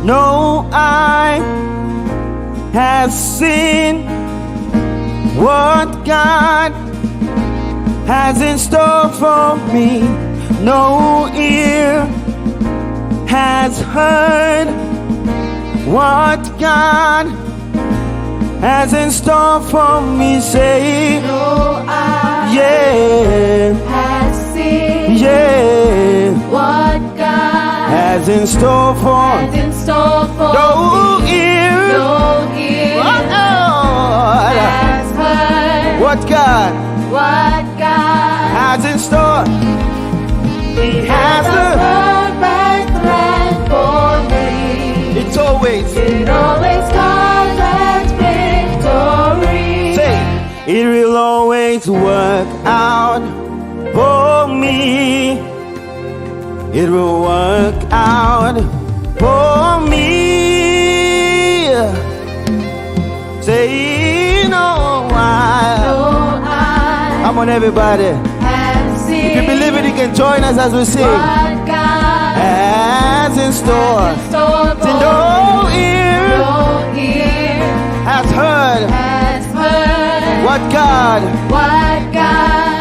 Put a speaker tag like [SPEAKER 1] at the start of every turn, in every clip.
[SPEAKER 1] No eye has seen what God has in store for me. No ear has heard what God has in store for me. Say,
[SPEAKER 2] No eye
[SPEAKER 1] yeah,
[SPEAKER 2] has seen what God
[SPEAKER 1] has in store for no ear,
[SPEAKER 2] no ear has heard
[SPEAKER 1] what God
[SPEAKER 2] has
[SPEAKER 1] in store. He has
[SPEAKER 2] a
[SPEAKER 1] a,
[SPEAKER 2] perfect plan for me.
[SPEAKER 1] it always
[SPEAKER 2] causes victory.
[SPEAKER 1] say, it will always work out for me. It will work out for me. Say, no eye. Come on, everybody. If you believe it, you can join us as we sing.
[SPEAKER 2] What God
[SPEAKER 1] Has in store. Say, no ear has heard what God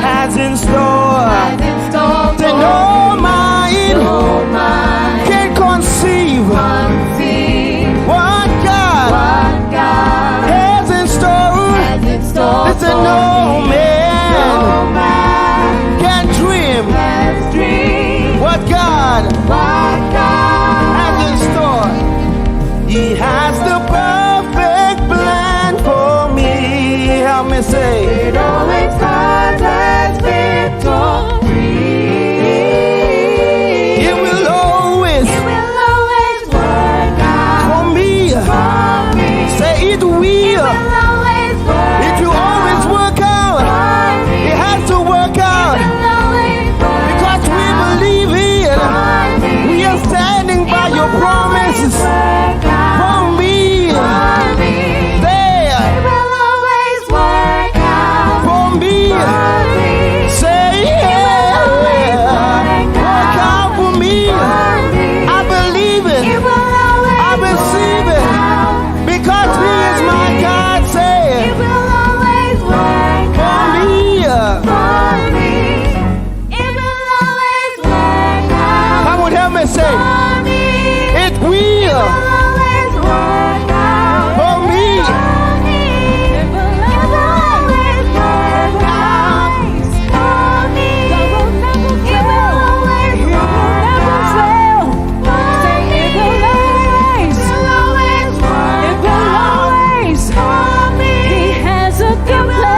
[SPEAKER 1] has in store. Say, no mind can conceive what God has in store. Listen, no man can dream what God has in store. He has the perfect plan for me. Help me say,
[SPEAKER 2] It always causes victory.
[SPEAKER 1] it will always
[SPEAKER 2] It will always work out
[SPEAKER 1] for me.
[SPEAKER 2] for me.
[SPEAKER 1] Say, it
[SPEAKER 2] It
[SPEAKER 1] will.
[SPEAKER 2] will always work
[SPEAKER 1] It will always work out.
[SPEAKER 2] for me.
[SPEAKER 1] It has to work out
[SPEAKER 2] It will always work
[SPEAKER 1] because we
[SPEAKER 2] out
[SPEAKER 1] believe it.
[SPEAKER 2] for me.
[SPEAKER 1] We are standing by your promises
[SPEAKER 2] Work out
[SPEAKER 1] for me.
[SPEAKER 2] for me. It
[SPEAKER 1] There
[SPEAKER 2] will always work out
[SPEAKER 1] for me.
[SPEAKER 2] for me.
[SPEAKER 1] Say yeah. Work out for me. I believe
[SPEAKER 2] It
[SPEAKER 1] it.
[SPEAKER 2] will always
[SPEAKER 1] I receive
[SPEAKER 2] work
[SPEAKER 1] it
[SPEAKER 2] out
[SPEAKER 1] because He is my God.
[SPEAKER 2] It
[SPEAKER 1] Say
[SPEAKER 2] will always work
[SPEAKER 1] for
[SPEAKER 2] out
[SPEAKER 1] me.
[SPEAKER 2] for me. It will always work out
[SPEAKER 1] Come on, help me say
[SPEAKER 2] for me.
[SPEAKER 1] it will
[SPEAKER 2] Always work out
[SPEAKER 1] for me.
[SPEAKER 2] for me. It will always work out for me. It will always work out for me. It will always work out for me. He has a good plan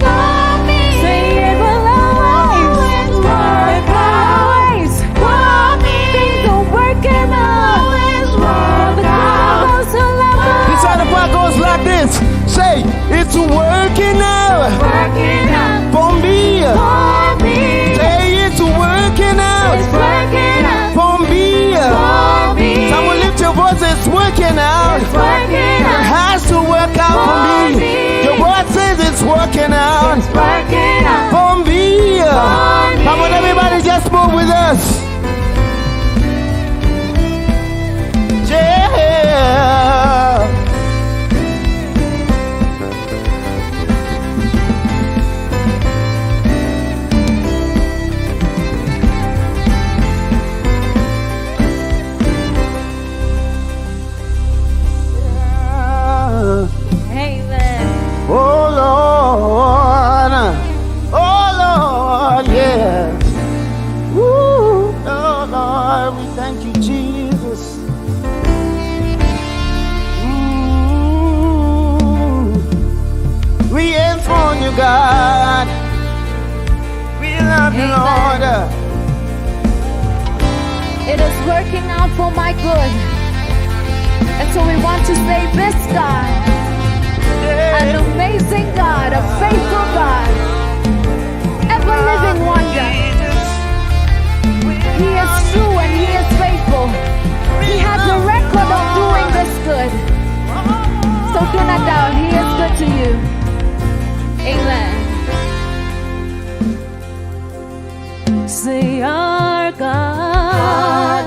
[SPEAKER 2] for me. Say it will always work out for me. Things are working out. For the girls who love us.
[SPEAKER 1] This other part goes like this. Say it's working out
[SPEAKER 2] Working out
[SPEAKER 1] for me.
[SPEAKER 2] for me.
[SPEAKER 1] Say it's working out
[SPEAKER 2] It's working out
[SPEAKER 1] for me.
[SPEAKER 2] for me.
[SPEAKER 1] Someone lift your voice. It's working out.
[SPEAKER 2] It's working
[SPEAKER 1] It
[SPEAKER 2] out.
[SPEAKER 1] has to work out for
[SPEAKER 2] For
[SPEAKER 1] me.
[SPEAKER 2] me.
[SPEAKER 1] Your word says it's working out
[SPEAKER 2] It's working out
[SPEAKER 1] for me.
[SPEAKER 2] for me.
[SPEAKER 1] Come on, everybody, just move with us. Yeah.
[SPEAKER 2] Amen.
[SPEAKER 1] Oh Lord, oh Lord, yeah. Woo, oh Lord, we thank you, Jesus. We enthrone you, God. We love you, Lord.
[SPEAKER 2] It is working out for my good. And so we want to say this God, an amazing God, a faithful God, ever living wonder. He is true and He is faithful. He has a record of doing this good. So do not doubt, He is good to you. Amen. Say our God.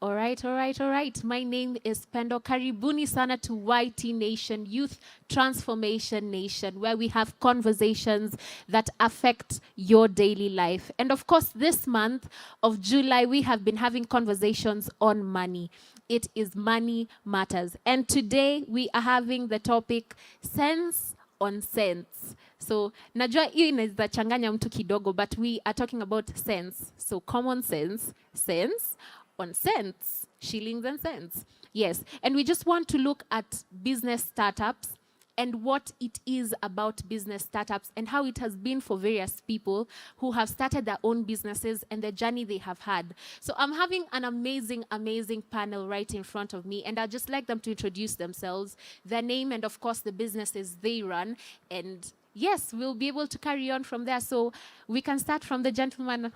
[SPEAKER 2] All right, all right, all right. My name is Pendo. Karibuni sana to YT Nation, Youth Transformation Nation, where we have conversations that affect your daily life. And of course, this month of July, we have been having conversations on money. It is Money Matters. And today we are having the topic Sense on Sense. So najua hiyo inaweza changanya mtu kidogo, but we are talking about sense. So common sense, sense on cents, shillings and cents. Yes, and we just want to look at business startups and what it is about business startups and how it has been for various people who have started their own businesses and the journey they have had. So I'm having an amazing, amazing panel right in front of me, and I'd just like them to introduce themselves, their name, and of course the businesses they run. And yes, we'll be able to carry on from there. So we can start from the gentleman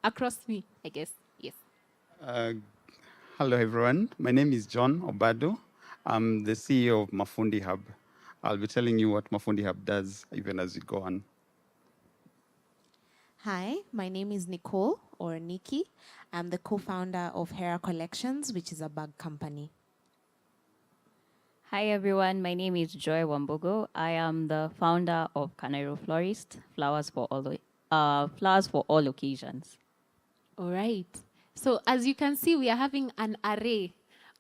[SPEAKER 2] across me, I guess. Yes.
[SPEAKER 3] Hello, everyone. My name is John Obado. I'm the CEO of Mafundi Hub. I'll be telling you what Mafundi Hub does even as we go on.
[SPEAKER 4] Hi, my name is Nicole, or Nikki. I'm the co-founder of Hera Collections, which is a bag company.
[SPEAKER 5] Hi everyone, my name is Joy Wambogo. I am the founder of Canairo Florist, flowers for all occasions.
[SPEAKER 2] All right. So as you can see, we are having an array.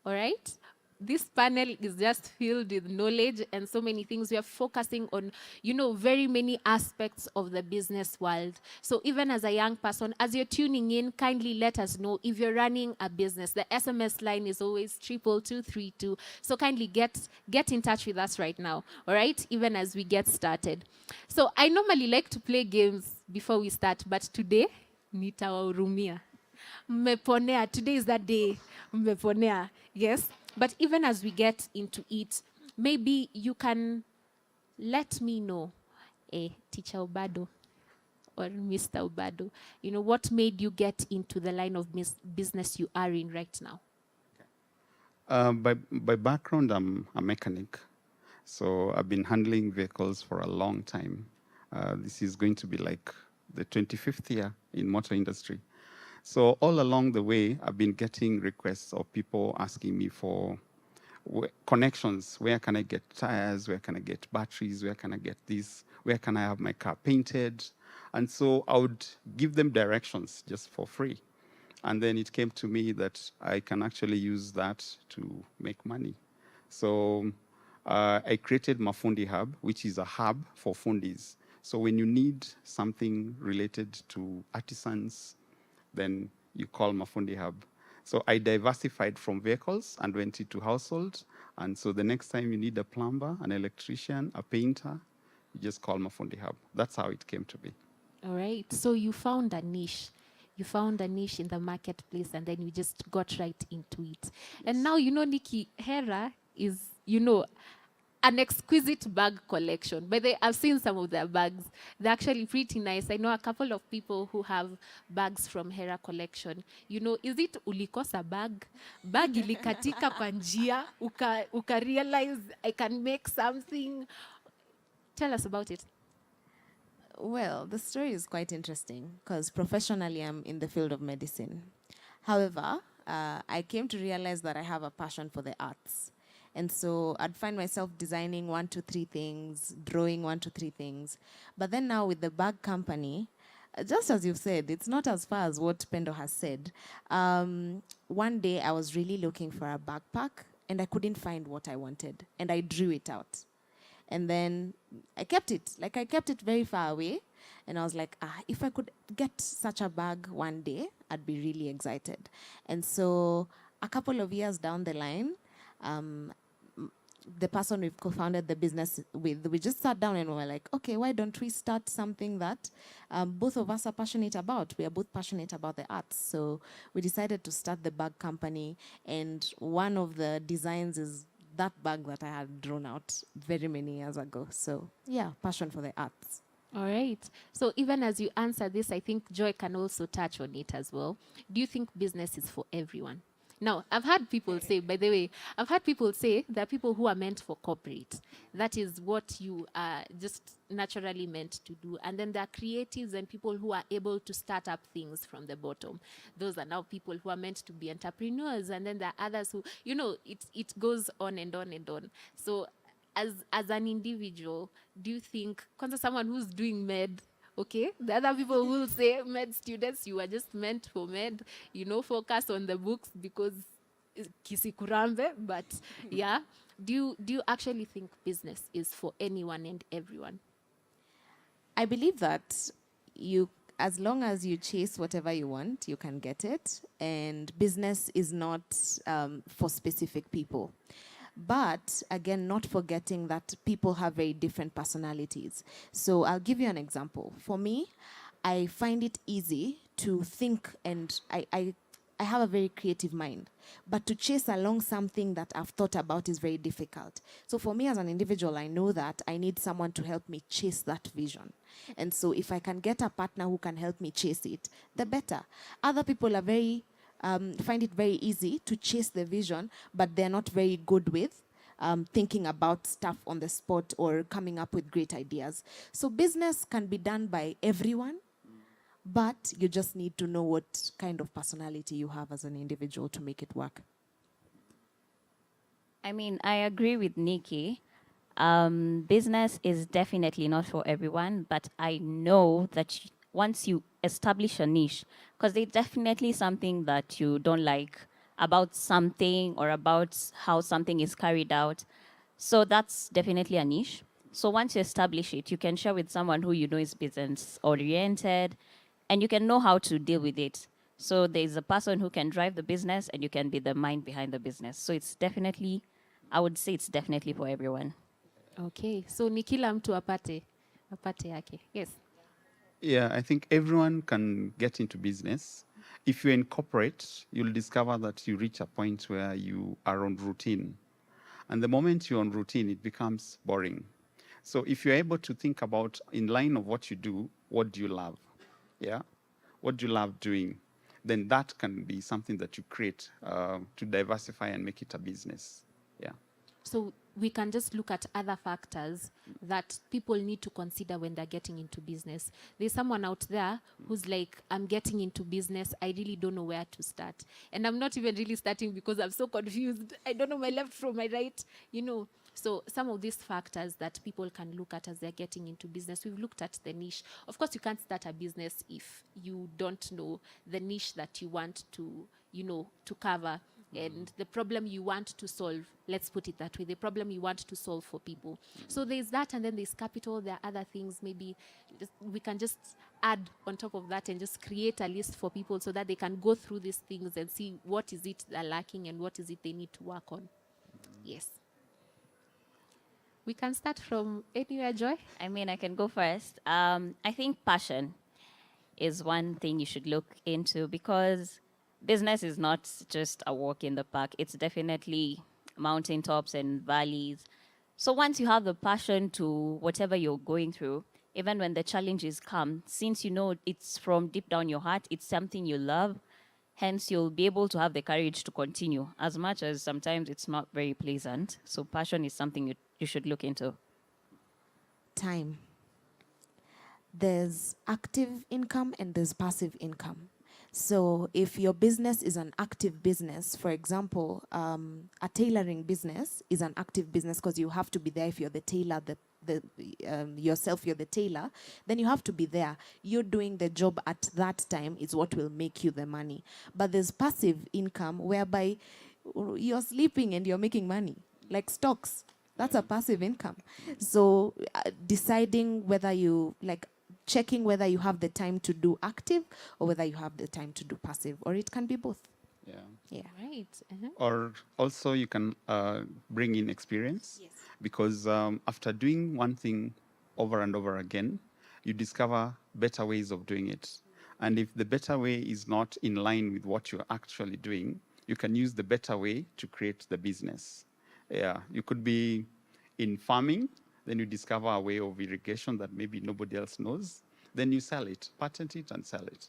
[SPEAKER 2] All right. This panel is just filled with knowledge and so many things. We are focusing on, very many aspects of the business world. So even as a young person, as you're tuning in, kindly let us know if you're running a business. The SMS line is always 22232. So kindly get in touch with us right now, all right? Even as we get started. So I normally like to play games before we start, but today, nitawahurumia. Mmeponea. Today is that day. Mmeponea. Yes. But even as we get into it, maybe you can let me know, Teacher Obado or Mr. Obado, what made you get into the line of business you are in right now?
[SPEAKER 3] By background, I'm a mechanic. So I've been handling vehicles for a long time. This is going to be like the 25th year in motor industry. So all along the way, I've been getting requests of people asking me for connections. Where can I get tires? Where can I get batteries? Where can I get this? Where can I have my car painted? And so I would give them directions just for free. And then it came to me that I can actually use that to make money. So I created Mafundi Hub, which is a hub for fundis. So when you need something related to artisans, then you call Mafundi Hub. So I diversified from vehicles and went into households. And so the next time you need a plumber, an electrician, a painter, you just call Mafundi Hub. That's how it came to be.
[SPEAKER 2] All right. So you found a niche. You found a niche in the marketplace, and then you just got right into it. Yes. And now, Nikki, Hera is, an exquisite bag collection. But I've seen some of their bags. They're actually pretty nice. I know a couple of people who have bags from Hera collection. Is it ulikosa bag? Bag ilikatika kwa njia, uka realize I can make something. Tell us about it.
[SPEAKER 4] Well, the story is quite interesting because professionally I'm in the field of medicine. However, I came to realize that I have a passion for the arts. And so I'd find myself designing 1 to 3 things, drawing 1 to 3 things. But then now with the bag company, just as you've said, it's not as far as what Pendo has said. One day I was really looking for a backpack and I couldn't find what I wanted. And I drew it out. And then I kept it. I kept it very far away. And I was like, if I could get such a bag one day, I'd be really excited. And so a couple of years down the line, the person we've co-founded the business with, we just sat down and we were like, okay, why don't we start something that both of us are passionate about? We are both passionate about the arts. So we decided to start the bag company. And one of the designs is that bag that I had drawn out very many years ago. So yeah, passion for the arts.
[SPEAKER 2] All right. So even as you answer this, I think Joy can also touch on it as well. Do you think business is for everyone?
[SPEAKER 6] Now, I've had people say, by the way, I've had people say there are people who are meant for corporate. That is what you are just naturally meant to do. And then there are creatives and people who are able to start up things from the bottom. Those are now people who are meant to be entrepreneurs. And then there are others who, it goes on and on and on. So as an individual, do you think, kwanza someone who's doing med, okay, the other people will say, med students, you are just meant for med, focus on the books because kisikurambe, but yeah. Do you actually think business is for anyone and everyone?
[SPEAKER 4] I believe that as long as you chase whatever you want, you can get it. And business is not for specific people. But again, not forgetting that people have very different personalities. So I'll give you an example. For me, I find it easy to think, and I have a very creative mind. But to chase along something that I've thought about is very difficult. So for me as an individual, I know that I need someone to help me chase that vision. And so if I can get a partner who can help me chase it, the better. Other people are find it very easy to chase the vision, but they're not very good with thinking about stuff on the spot or coming up with great ideas. So business can be done by everyone, but you just need to know what kind of personality you have as an individual to make it work.
[SPEAKER 5] I mean, I agree with Nikki. Business is definitely not for everyone, but I know that once you establish a niche, because there's definitely something that you don't like about something or about how something is carried out. So that's definitely a niche. So once you establish it, you can share with someone who you know is business oriented, and you can know how to deal with it. So there's a person who can drive the business and you can be the mind behind the business. So it's definitely, I would say it's definitely for everyone.
[SPEAKER 6] Okay, so ni kila mtu apate yake. Yes.
[SPEAKER 3] Yeah, I think everyone can get into business. If you're in corporate, you'll discover that you reach a point where you are on routine. And the moment you're on routine, it becomes boring. So if you're able to think about, in line of what you do, what do you love? Yeah? What do you love doing? Then that can be something that you create to diversify and make it a business. Yeah.
[SPEAKER 6] So we can just look at other factors that people need to consider when they're getting into business. There's someone out there who's like, I'm getting into business. I really don't know where to start. And I'm not even really starting because I'm so confused. I don't know my left from my right, So some of these factors that people can look at as they're getting into business, we've looked at the niche. Of course, you can't start a business if you don't know the niche that you want to, to cover. And the problem you want to solve, let's put it that way, the problem you want to solve for people. So there's that, and then there's capital. There are other things maybe we can just add on top of that and just create a list for people so that they can go through these things and see what is it they're lacking and what is it they need to work on. Yes. We can start from anywhere, Joy.
[SPEAKER 5] I mean, I can go first. I think passion is one thing you should look into, because business is not just a walk in the park. It's definitely mountaintops and valleys. So once you have the passion to whatever you're going through, even when the challenges come, since you know it's from deep down your heart, it's something you love, hence you'll be able to have the courage to continue, as much as sometimes it's not very pleasant. So passion is something you should look into.
[SPEAKER 4] Time. There's active income and there's passive income. So if your business is an active business, for example, a tailoring business is an active business because you have to be there. If you're the tailor, yourself, you're the tailor, then you have to be there. You're doing the job at that time is what will make you the money. But there's passive income whereby you're sleeping and you're making money, like stocks. That's a passive income. So deciding whether checking whether you have the time to do active or whether you have the time to do passive, or it can be both.
[SPEAKER 3] Yeah.
[SPEAKER 4] Yeah.
[SPEAKER 6] Right.
[SPEAKER 3] Or also you can bring in experience.
[SPEAKER 4] Yes.
[SPEAKER 3] Because after doing one thing over and over again, you discover better ways of doing it. And if the better way is not in line with what you're actually doing, you can use the better way to create the business. Yeah, you could be in farming, then you discover a way of irrigation that maybe nobody else knows. Then you sell it, patent it and sell it.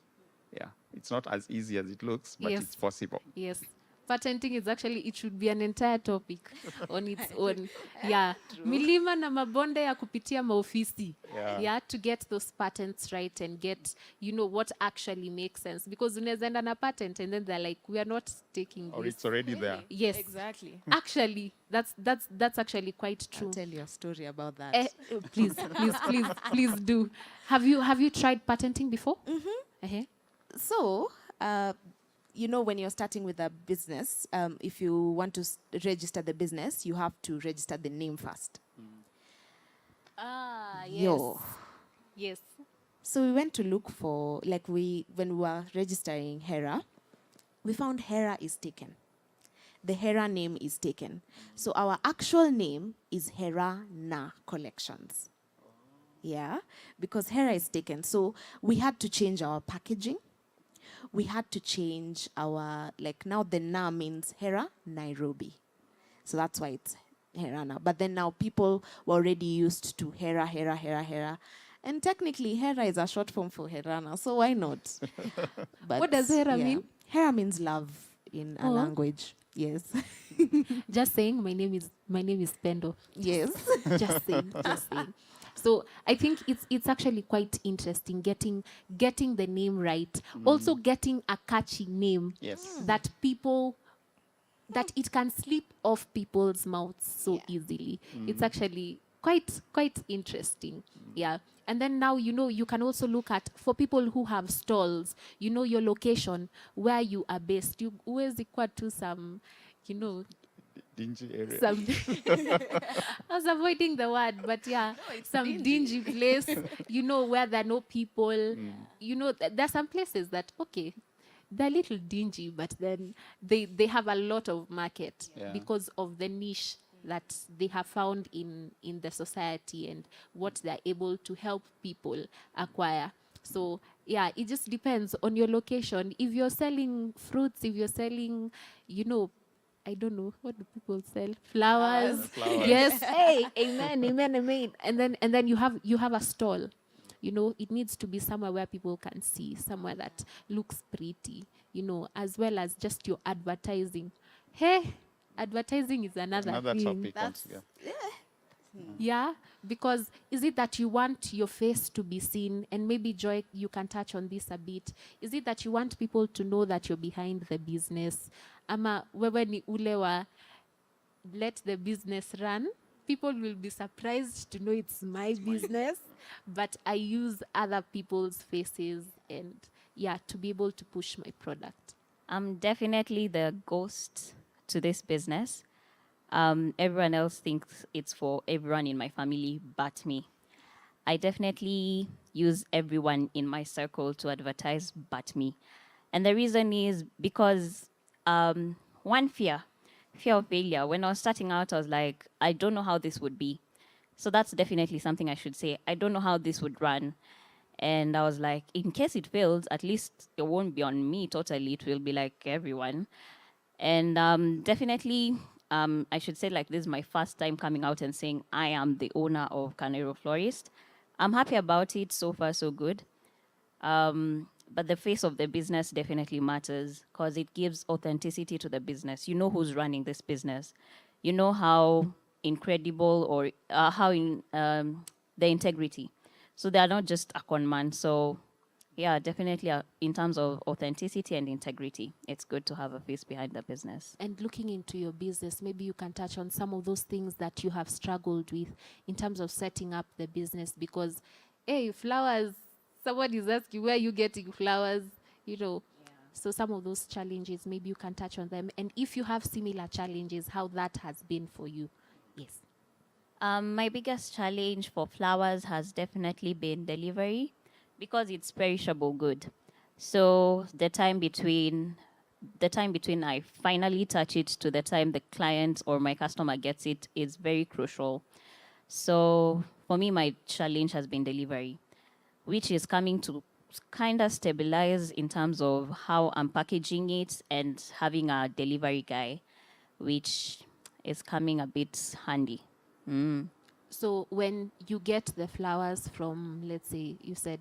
[SPEAKER 3] Yeah, it's not as easy as it looks, but
[SPEAKER 6] Yes.
[SPEAKER 3] it's possible.
[SPEAKER 6] Yes. patenting is actually, it should be an entire topic on its own. Yeah. Milima na mabonde ya kupitia maofisi. Yeah. To get those patents right and get, what actually makes sense. Because unaweza enda na patent and then they're like, we are not taking
[SPEAKER 3] Or
[SPEAKER 6] this.
[SPEAKER 3] it's already there.
[SPEAKER 6] Yes.
[SPEAKER 4] Exactly.
[SPEAKER 6] Actually, that's actually quite true.
[SPEAKER 4] I'll tell you a story about that.
[SPEAKER 6] Please do. Have you tried patenting before?
[SPEAKER 4] So, when you're starting with a business, if you want to register the business, you have to register the name first.
[SPEAKER 6] Yes.
[SPEAKER 4] Yo.
[SPEAKER 6] Yes.
[SPEAKER 4] So we went to look for, when we were registering Hera, we found Hera is taken. The Hera name is taken. So our actual name is Hera Na Collections. Yeah, because Hera is taken. So we had to change our packaging. We had to change our, now the Na means Hera Nairobi. So that's why it's Hera Na. But then now people were already used to Hera, Hera, Hera, Hera. And technically, Hera is a short form for Herana, so why not? But
[SPEAKER 6] What does Hera mean?
[SPEAKER 4] Hera means love in a language. Yes.
[SPEAKER 6] Just saying, my name is Pendo.
[SPEAKER 4] Yes.
[SPEAKER 6] Just saying. So I think it's actually quite interesting getting the name right. Also getting a catchy name that it can slip off people's mouths so easily. It's actually quite interesting. Yeah. And then now, you can also look at, for people who have stalls, your location, where you are based. You always equal to some,
[SPEAKER 3] Dingy area.
[SPEAKER 6] some I was avoiding the word, but yeah, some dingy place, where there are no people. There are some places that, okay, they're a little dingy, but then they have a lot of market because of the niche that they have found in the society and what they're able to help people acquire. So yeah, it just depends on your location. If you're selling fruits, if you're selling, I don't know, what do people sell? Flowers. Yes. Hey, amen. And then you have a stall. It needs to be somewhere where people can see, somewhere that looks pretty, as well as just your advertising. Hey, advertising is another thing.
[SPEAKER 3] topic altogether.
[SPEAKER 6] Yeah, because is it that you want your face to be seen? And maybe Joy, you can touch on this a bit. Is it that you want people to know that you're behind the business? Ama wewe ni ule wa let the business run? People will be surprised to know it's my business, but I use other people's faces and to be able to push my product.
[SPEAKER 5] I'm definitely the ghost to this business. Everyone else thinks it's for everyone in my family but me. I definitely use everyone in my circle to advertise but me. And the reason is because one fear of failure. When I was starting out, I was like, I don't know how this would be. So that's definitely something I should say. I don't know how this would run. And I was like, in case it fails, at least it won't be on me totally. It will be like everyone. And definitely, I should say this is my first time coming out and saying I am the owner of Canero Florist. I'm happy about it. So far, so good. But the face of the business definitely matters because it gives authenticity to the business. You know who's running this business. You know how incredible or the integrity. So they are not just a con man. So yeah, definitely in terms of authenticity and integrity, it's good to have a face behind the business.
[SPEAKER 6] And looking into your business, maybe you can touch on some of those things that you have struggled with in terms of setting up the business because, hey, flowers, someone is asking where you getting flowers, So some of those challenges, maybe you can touch on them. And if you have similar challenges, how that has been for you. Yes.
[SPEAKER 5] My biggest challenge for flowers has definitely been delivery because it's perishable good. So the time between I finally touch it to the time the client or my customer gets it is very crucial. So for me, my challenge has been delivery, which is coming to kind of stabilize in terms of how I'm packaging it and having a delivery guy, which is coming a bit handy.
[SPEAKER 6] So when you get the flowers from, let's say, you said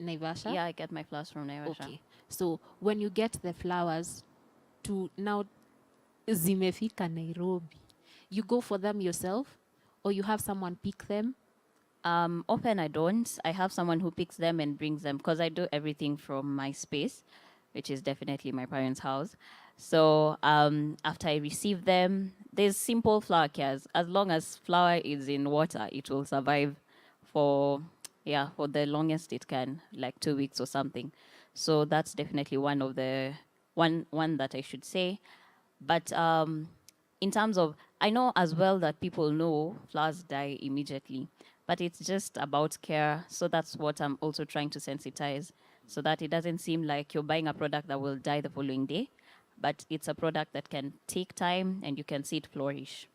[SPEAKER 6] Naivasha?
[SPEAKER 5] Yeah, I get my flowers from Naivasha.
[SPEAKER 6] Okay. So when you get the flowers to now zimefika Nairobi, you go for them yourself or you have someone pick them?
[SPEAKER 5] Often I don't. I have someone who picks them and brings them because I do everything from my space, which is definitely my parents' house. So after I receive them, there's simple flower cares. As long as flower is in water, it will survive for for the longest it can, like 2 weeks or something. So that's definitely one of the one that I should say. But in terms of, I know as well that people know flowers die immediately, but it's just about care. So that's what I'm also trying to sensitize, so that it doesn't seem like you're buying a product that will die the following day, but it's a product that can take time and you can see it flourish.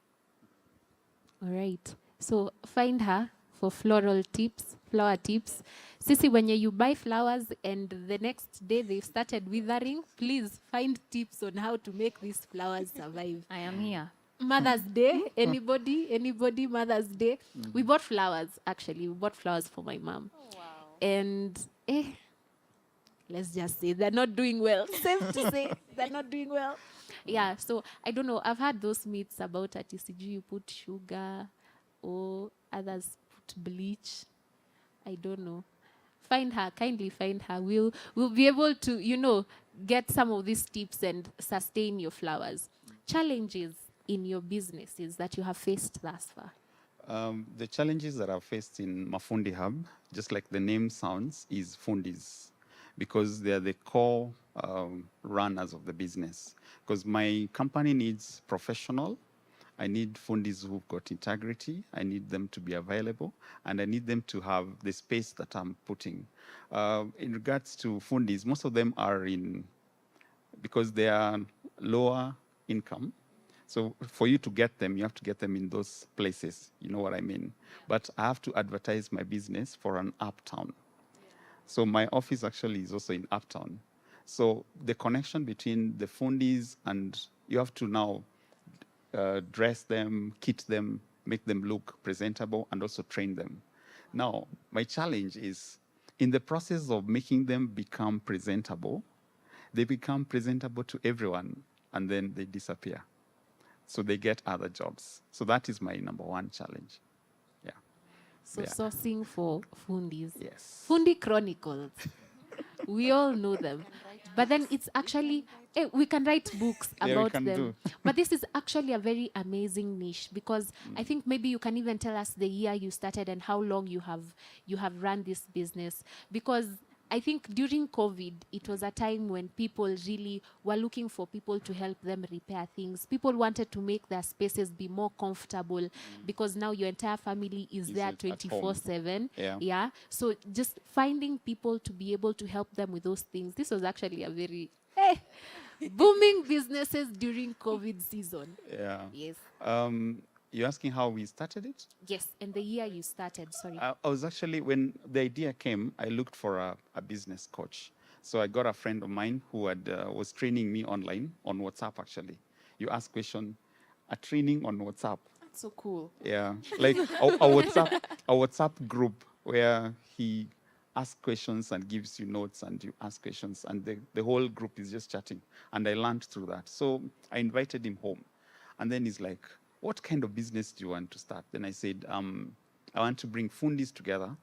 [SPEAKER 6] All right. So find her for floral tips, flower tips. Sisi, when you buy flowers and the next day they've started withering, please find tips on how to make these flowers survive.
[SPEAKER 5] I am here.
[SPEAKER 6] Mother's Day, anybody, Mother's Day. We bought flowers, actually. We bought flowers for my mom. And let's just say they're not doing well. Safe to say, they're not doing well. Yeah, so I don't know. I've had those myths about TCG, you put sugar, or others put bleach. I don't know. Find her, kindly find her. We'll be able to, get some of these tips and sustain your flowers. Challenges in your businesses that you have faced thus far.
[SPEAKER 3] The challenges that I've faced in Mafundi Hub, just like the name sounds, is fundis, because they're the core runners of the business. Because my company needs professional, I need fundis who've got integrity, I need them to be available, and I need them to have the space that I'm putting. In regards to fundis, most of them are because they are lower income. So for you to get them, you have to get them in those places. You know what I mean? But I have to advertise my business for an uptown. So my office actually is also in uptown. So the connection between the fundis and you have to now dress them, kit them, make them look presentable, and also train them. Now, my challenge is in the process of making them become presentable, they become presentable to everyone, and then they disappear. So they get other jobs. So that is my number one challenge. Yeah.
[SPEAKER 6] So
[SPEAKER 3] Yeah.
[SPEAKER 6] sourcing for fundis.
[SPEAKER 3] Yes.
[SPEAKER 6] Fundi Chronicles. We all know them. But then it's actually, we can write books
[SPEAKER 3] Yeah, we
[SPEAKER 6] about
[SPEAKER 3] can
[SPEAKER 6] them.
[SPEAKER 3] do.
[SPEAKER 6] But this is actually a very amazing niche, because I think maybe you can even tell us the year you started and how long you have run this business. Because I think during COVID, it was a time when people really were looking for people to help them repair things. People wanted to make their spaces be more comfortable, because now your entire family is there
[SPEAKER 3] at home.
[SPEAKER 6] 24/7.
[SPEAKER 3] Yeah.
[SPEAKER 6] So just finding people to be able to help them with those things. This was actually a very booming businesses during COVID season.
[SPEAKER 3] Yeah.
[SPEAKER 6] Yes.
[SPEAKER 3] You're asking how we started it?
[SPEAKER 6] Yes. And the year you started, sorry.
[SPEAKER 3] I was actually, when the idea came, I looked for a business coach. So I got a friend of mine who was training me online on WhatsApp, actually. You ask question, a training on WhatsApp.
[SPEAKER 4] That's so cool.
[SPEAKER 3] Yeah, like a WhatsApp group where he asks questions and gives you notes and you ask questions, and the whole group is just chatting. And I learned through that. So I invited him home. And then he's like, what kind of business do you want to start? Then I said, I want to bring fundis together.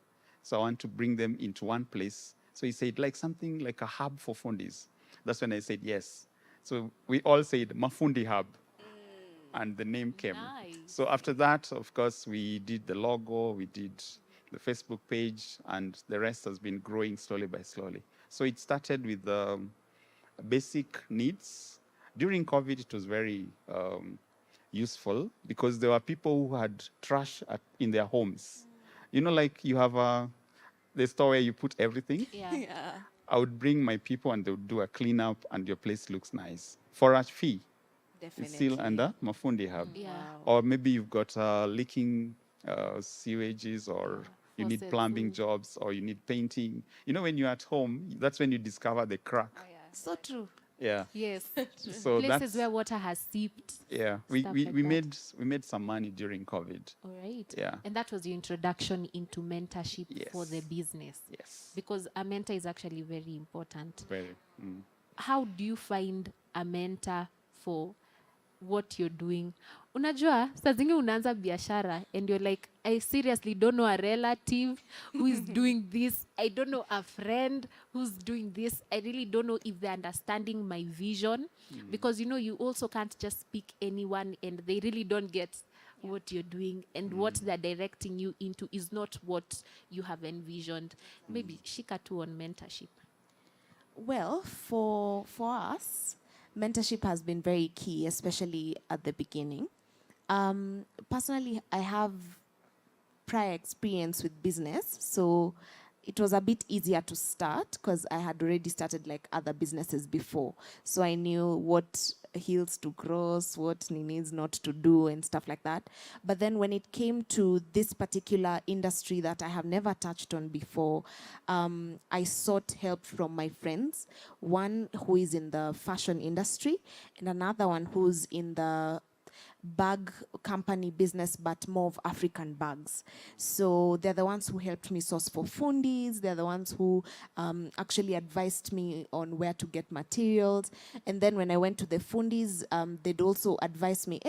[SPEAKER 3] So I want to bring them into one place. So he said, like something like a hub for fundis. That's when I said yes. So we all said Mafundi Hub. And the name came.
[SPEAKER 6] Nice.
[SPEAKER 3] So after that, of course, we did the logo, we did the Facebook page, and the rest has been growing slowly by slowly. So it started with basic needs. During COVID, it was very useful because there were people who had trash in their homes. You know, like you have the store where you put everything.
[SPEAKER 6] Yeah.
[SPEAKER 3] I would bring my people and they would do a cleanup and your place looks nice. For a fee,
[SPEAKER 4] Definitely.
[SPEAKER 3] it's still under Mafundi Hub.
[SPEAKER 6] Yeah.
[SPEAKER 3] Or maybe you've got leaking sewages, or you need
[SPEAKER 6] Faucets,
[SPEAKER 3] plumbing jobs, or you need painting. You know, when you're at home, that's when you discover the crack.
[SPEAKER 4] So true.
[SPEAKER 3] Yeah.
[SPEAKER 6] Yes.
[SPEAKER 3] So
[SPEAKER 6] Places
[SPEAKER 3] that's,
[SPEAKER 6] where water has seeped.
[SPEAKER 3] yeah, we
[SPEAKER 6] stuff
[SPEAKER 3] we,
[SPEAKER 6] like
[SPEAKER 3] we
[SPEAKER 6] that.
[SPEAKER 3] made some money during COVID.
[SPEAKER 6] All right.
[SPEAKER 3] Yeah.
[SPEAKER 6] And that was your introduction into mentorship for the
[SPEAKER 3] Yes.
[SPEAKER 6] business.
[SPEAKER 3] Yes.
[SPEAKER 6] Because a mentor is actually very important.
[SPEAKER 3] Very.
[SPEAKER 6] How do you find a mentor for what you're doing. Unajua, saa zingine unaanza biashara and you're like, I seriously don't know a relative who is doing this. I don't know a friend who's doing this. I really don't know if they're understanding my vision. Because, you know, you also can't just pick anyone and they really don't get what you're doing, and what they're directing you into is not what you have envisioned. Maybe shika tu on mentorship.
[SPEAKER 4] Well, for us, mentorship has been very key, especially at the beginning. Personally, I have prior experience with business, so it was a bit easier to start because I had already started like other businesses before. So I knew what hills to cross, what needs not to do and stuff like that. But then when it came to this particular industry that I have never touched on before, I sought help from my friends, one who is in the fashion industry and another one who's in the bag company business, but more of African bags. So they're the ones who helped me source for fundis. They're the ones who actually advised me on where to get materials. And then when I went to the fundis, they'd also advise me,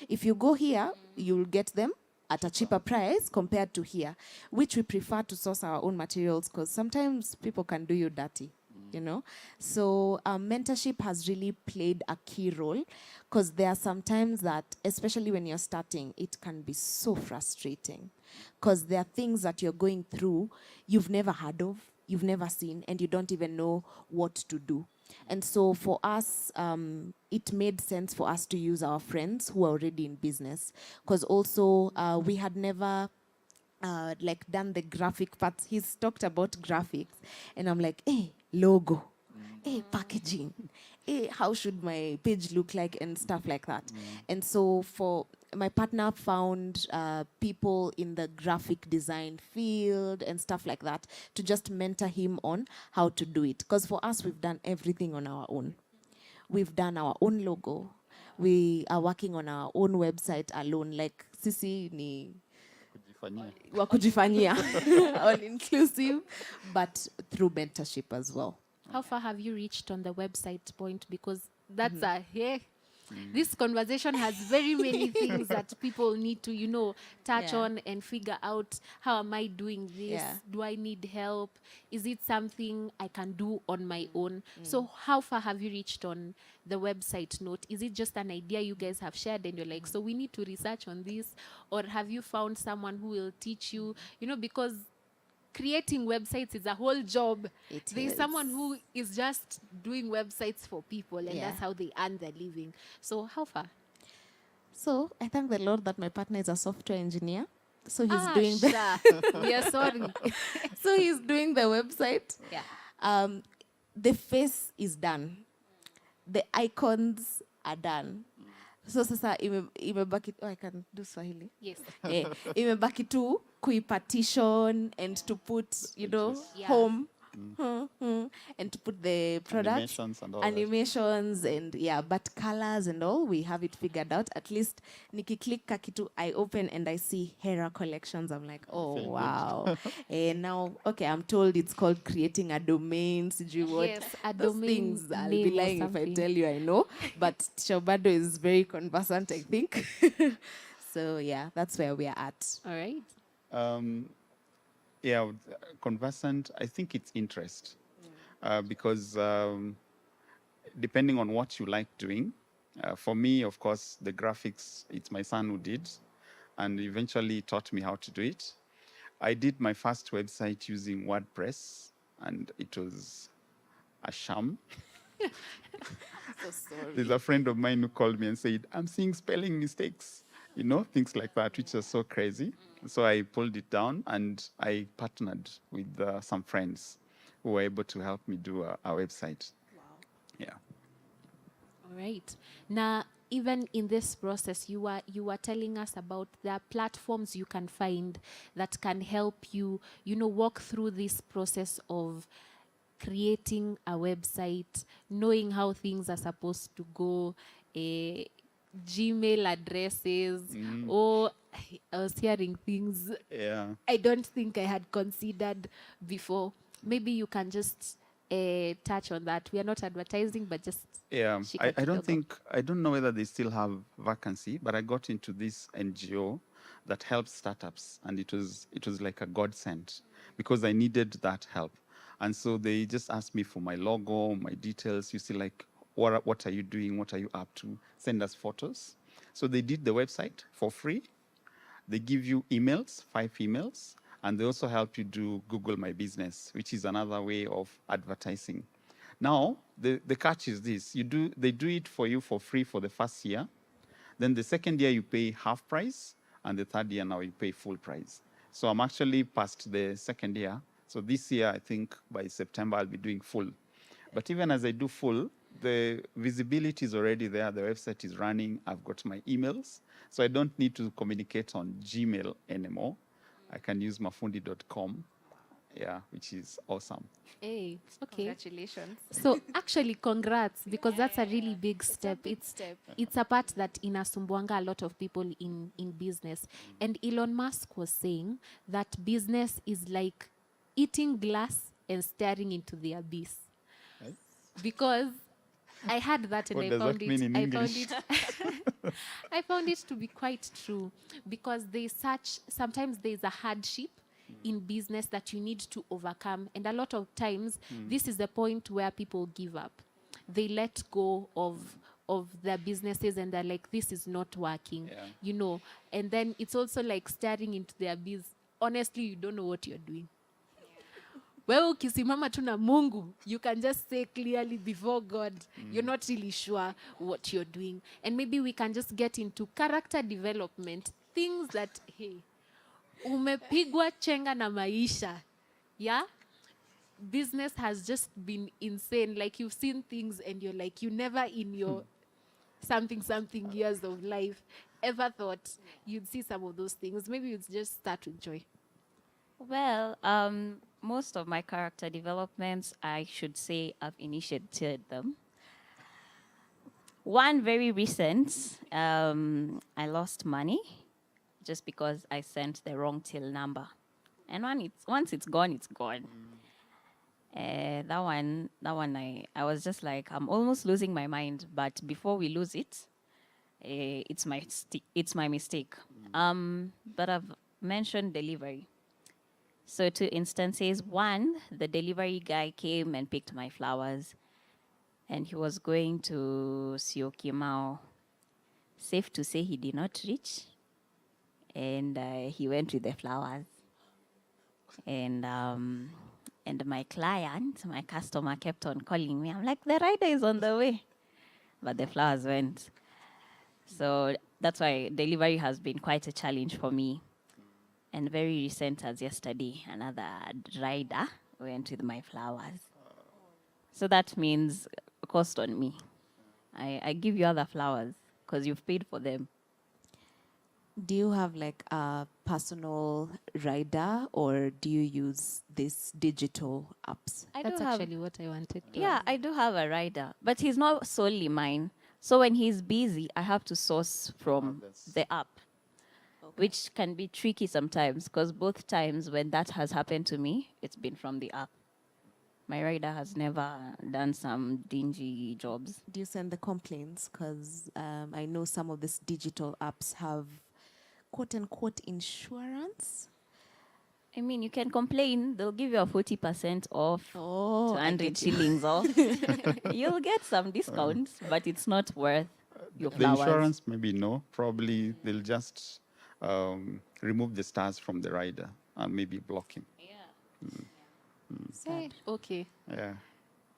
[SPEAKER 4] if you go here, you'll get them at a cheaper price compared to here, which we prefer to source our own materials because sometimes people can do you dirty. You know, so mentorship has really played a key role because there are some times that, especially when you're starting, it can be so frustrating because there are things that you're going through you've never heard of, you've never seen, and you don't even know what to do. And so for us, it made sense for us to use our friends who are already in business because also we had never like done the graphic parts. He's talked about graphics and I'm like, logo, packaging, how should my page look like and stuff like that. And so for my partner found people in the graphic design field and stuff like that to just mentor him on how to do it. Because for us, we've done everything on our own. We've done our own logo. We are working on our own website alone. Like sisi ni wa kujifanyia, all inclusive, but through mentorship as well.
[SPEAKER 6] How far have you reached on the website point? Because that's this conversation has very many things that people need to, you know, touch
[SPEAKER 4] Yeah.
[SPEAKER 6] on and figure out, how am I doing this?
[SPEAKER 4] Yeah.
[SPEAKER 6] Do I need help? Is it something I can do on my own? So how far have you reached on the website note? Is it just an idea you guys have shared and you're like, so we need to research on this? Or have you found someone who will teach you? You know, because creating websites is a whole job. There's
[SPEAKER 4] is.
[SPEAKER 6] someone who is just doing websites for people, and
[SPEAKER 4] Yeah.
[SPEAKER 6] that's how they earn their living. So how far?
[SPEAKER 4] So I thank the Lord that my partner is a software engineer. So he's doing the
[SPEAKER 6] We are sorry.
[SPEAKER 4] so he's doing the website.
[SPEAKER 6] Yeah.
[SPEAKER 4] The face is done. The icons are done. So sasa imebaki, I can do Swahili.
[SPEAKER 6] Yes.
[SPEAKER 4] Imebaki tu kuipartition and to put, you know,
[SPEAKER 6] Yeah.
[SPEAKER 4] home and to put the products,
[SPEAKER 3] Animations and all that.
[SPEAKER 4] animations and but colors and all, we have it figured out. At least nikiklik kakitu, I open and I see Hera collections. I'm like, oh wow. And now, okay, I'm told it's called creating a domain. Sijui what.
[SPEAKER 6] Yes, a
[SPEAKER 4] Those
[SPEAKER 6] domain
[SPEAKER 4] things, I'll
[SPEAKER 6] name
[SPEAKER 4] be
[SPEAKER 6] or
[SPEAKER 4] lying if I
[SPEAKER 6] something.
[SPEAKER 4] tell you I know. But Shobado is very conversant, I think. So yeah, that's where we are at.
[SPEAKER 6] All right.
[SPEAKER 3] Conversant, I think it's interest. Because depending on what you like doing, for me, of course, the graphics, it's my son who did, and eventually taught me how to do it. I did my first website using WordPress, and it was a sham.
[SPEAKER 4] So sorry.
[SPEAKER 3] There's a friend of mine who called me and said, I'm seeing spelling mistakes, you know, things like that, which are so crazy. So I pulled it down and I partnered with some friends who were able to help me do a website. Wow. Yeah.
[SPEAKER 6] All right. Now, even in this process, you were telling us about the platforms you can find that can help you, you know, walk through this process of creating a website, knowing how things are supposed to go, Gmail addresses, or I was hearing things
[SPEAKER 3] Yeah.
[SPEAKER 6] I don't think I had considered before. Maybe you can just touch on that. We are not advertising, but just
[SPEAKER 3] Yeah,
[SPEAKER 6] shika
[SPEAKER 3] I don't
[SPEAKER 6] kidogo.
[SPEAKER 3] think, I don't know whether they still have vacancy, but I got into this NGO that helps startups, and it was like a godsend because I needed that help. And so they just asked me for my logo, my details. You see, like, what are you doing? What are you up to? Send us photos. So they did the website for free. They give you emails, 5 emails, and they also help you do Google My Business, which is another way of advertising. Now, the catch is this. They do it for you for free for the first year. Then the second year you pay half price, and the third year now you pay full price. So I'm actually past the second year. So this year, I think by September, I'll be doing full. But even as I do full, the visibility is already there. The website is running. I've got my emails. So I don't need to communicate on Gmail anymore. I can use mafundi.com, yeah, which is awesome.
[SPEAKER 6] Hey, okay.
[SPEAKER 4] Congratulations.
[SPEAKER 6] So actually, congrats, because that's a really big step. It's a part that inasumbuanga a lot of people in business. And Elon Musk was saying that business is like eating glass and staring into the abyss.
[SPEAKER 3] Right.
[SPEAKER 6] Because I had that and
[SPEAKER 3] What
[SPEAKER 6] I
[SPEAKER 3] does
[SPEAKER 6] found
[SPEAKER 3] that mean in
[SPEAKER 6] I found
[SPEAKER 3] English?
[SPEAKER 6] it I found it to be quite true, because sometimes there's a hardship in business that you need to overcome, and a lot of times this is the point where people give up. They let go of their businesses and they're like, this is not working,
[SPEAKER 3] Yeah.
[SPEAKER 6] And then it's also like staring into the abyss. Honestly, you don't know what you're doing. Wewe ukisimama tu na Mungu, you can just say clearly before God, you're not really sure what you're doing. And maybe we can just get into character development, things that, hey, umepigwa chenga na maisha, yeah? Business has just been insane. Like, you've seen things and you're like, you never in your something years of life ever thought you'd see some of those things. Maybe you'd just start with Joy.
[SPEAKER 5] Well, most of my character developments, I should say, I've initiated them. One very recent, I lost money just because I sent the wrong till number. And once it's gone, it's gone. That one, I was just like, I'm almost losing my mind. But before we lose it, it's my mistake. But I've mentioned delivery. So 2 instances. One, the delivery guy came and picked my flowers, and he was going to Syokimau. Safe to say he did not reach, and he went with the flowers. And my client, my customer, kept on calling me. I'm like, the rider is on the way, but the flowers went. So that's why delivery has been quite a challenge for me. And very recent as yesterday, another rider went with my flowers. So that means cost on me. I give you other flowers because you've paid for them.
[SPEAKER 4] Do you have like a personal rider, or do you use these digital apps?
[SPEAKER 6] That's actually what I wanted to
[SPEAKER 5] Yeah, I do have a rider, but he's not solely mine. So when he's busy, I have to source from the app, which can be tricky sometimes, because both times when that has happened to me, it's been from the app. My rider has never done some dingy jobs.
[SPEAKER 4] Do you send the complaints? Because I know some of these digital apps have quote-unquote insurance.
[SPEAKER 5] I mean, you can complain. They'll give you a 40% off,
[SPEAKER 4] Oh, I
[SPEAKER 5] 200
[SPEAKER 4] get you.
[SPEAKER 5] shillings off. You'll get some discounts, but it's not worth your
[SPEAKER 3] The
[SPEAKER 5] flowers.
[SPEAKER 3] insurance, maybe no. Probably they'll just remove the stars from the rider and maybe block him.
[SPEAKER 6] Hey, okay.
[SPEAKER 3] Yeah.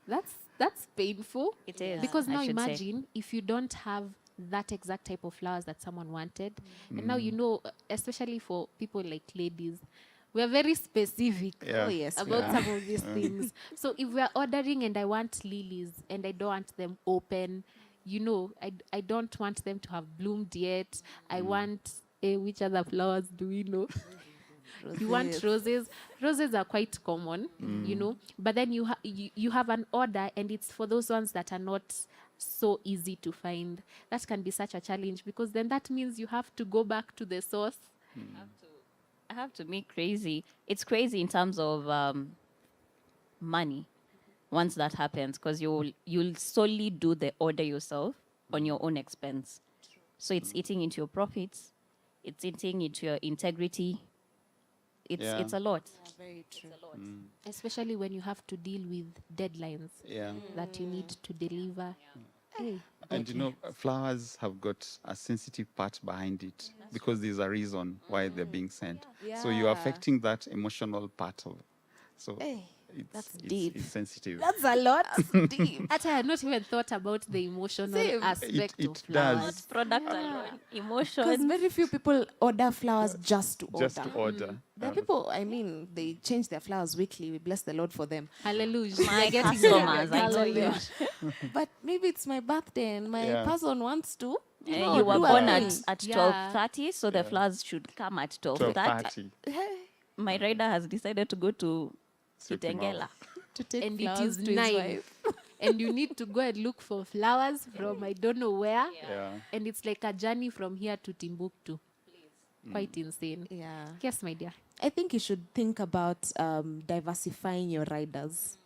[SPEAKER 6] That's painful.
[SPEAKER 5] It is.
[SPEAKER 6] Because
[SPEAKER 5] I
[SPEAKER 6] now
[SPEAKER 5] should say.
[SPEAKER 6] imagine if you don't have that exact type of flowers that someone wanted. And now especially for people like ladies, we're very specific
[SPEAKER 3] Yeah.
[SPEAKER 4] Oh, yes. we
[SPEAKER 6] about
[SPEAKER 4] are.
[SPEAKER 6] some of these things. So if we're ordering and I want lilies and I don't want them open, I don't want them to have bloomed yet. I want, which other flowers do we know? You want roses. Roses are quite common, but then you have an order and it's for those ones that are not so easy to find. That can be such a challenge, because then that means you have to go back to the source.
[SPEAKER 5] I have to make crazy. It's crazy in terms of money. once that happens, because you'll solely do the order yourself on your own expense. So it's eating into your profits, it's eating into your integrity. It's a lot.
[SPEAKER 4] Very true.
[SPEAKER 6] Especially when you have to deal with deadlines
[SPEAKER 3] Yeah.
[SPEAKER 6] that you need to deliver. Hey,
[SPEAKER 3] And you know, flowers have got a sensitive part behind it because there's a reason why they're being sent. So you're
[SPEAKER 4] Yeah.
[SPEAKER 3] affecting that emotional part of it. So
[SPEAKER 4] Hey,
[SPEAKER 3] it's,
[SPEAKER 4] that's
[SPEAKER 3] it's,
[SPEAKER 4] deep.
[SPEAKER 3] it's sensitive.
[SPEAKER 4] That's a lot. That's deep.
[SPEAKER 6] Actually, I had not even thought about the emotional
[SPEAKER 4] Same.
[SPEAKER 6] aspect
[SPEAKER 3] It
[SPEAKER 6] of
[SPEAKER 3] does.
[SPEAKER 6] flowers.
[SPEAKER 5] Not product alone,
[SPEAKER 4] Because
[SPEAKER 5] emotion.
[SPEAKER 4] very few people order flowers just to order.
[SPEAKER 3] Just to order.
[SPEAKER 4] There are people, I mean, they change their flowers weekly. We bless the Lord for them.
[SPEAKER 6] Hallelujah.
[SPEAKER 5] My
[SPEAKER 6] They're getting
[SPEAKER 5] customers,
[SPEAKER 6] there.
[SPEAKER 5] I tell you.
[SPEAKER 6] Hallelujah.
[SPEAKER 4] But maybe it's my birthday and my
[SPEAKER 3] Yeah.
[SPEAKER 4] person wants to.
[SPEAKER 5] You were
[SPEAKER 4] do a
[SPEAKER 5] born
[SPEAKER 4] thing.
[SPEAKER 5] at
[SPEAKER 6] Yeah.
[SPEAKER 5] 12:30, so the flowers should come at 12:30.
[SPEAKER 3] 12:30.
[SPEAKER 5] My rider has decided to go to
[SPEAKER 3] Sweep him
[SPEAKER 5] Kitengela.
[SPEAKER 4] To take
[SPEAKER 6] And it
[SPEAKER 4] flowers
[SPEAKER 6] is
[SPEAKER 4] to his
[SPEAKER 6] 9.
[SPEAKER 4] wife.
[SPEAKER 6] And you need to go and look for flowers from I don't know where.
[SPEAKER 3] Yeah.
[SPEAKER 6] And it's like a journey from here to Timbuktu. Quite insane.
[SPEAKER 4] Yeah.
[SPEAKER 6] Yes, my dear.
[SPEAKER 4] I think you should think about diversifying your riders.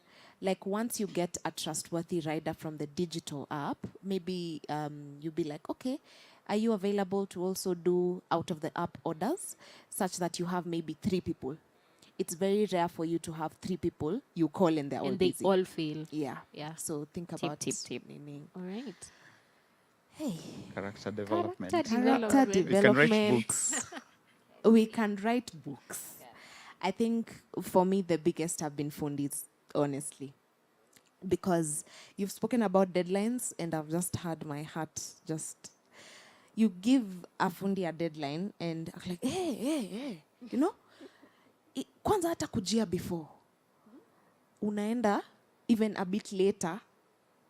[SPEAKER 4] Like once you get a trustworthy rider from the digital app, maybe you'll be like, okay, are you available to also do out of the app orders such that you have maybe 3 people? It's very rare for you to have 3 people you call and they're all
[SPEAKER 6] And they
[SPEAKER 4] busy.
[SPEAKER 6] all fail.
[SPEAKER 4] Yeah.
[SPEAKER 6] Yeah.
[SPEAKER 4] So think
[SPEAKER 5] Tip,
[SPEAKER 4] about
[SPEAKER 5] tip.
[SPEAKER 4] meaning.
[SPEAKER 6] All right.
[SPEAKER 4] Hey,
[SPEAKER 3] Character development.
[SPEAKER 6] Character
[SPEAKER 4] character
[SPEAKER 6] development.
[SPEAKER 3] We can write
[SPEAKER 4] development.
[SPEAKER 3] books.
[SPEAKER 4] We can write books. I think for me, the biggest have been fundis, honestly. Because you've spoken about deadlines, and I've just had my heart just. You give a fundi a deadline, and I'm like, hey, you know? Kwanza hata kujia before. Unaenda even a bit later,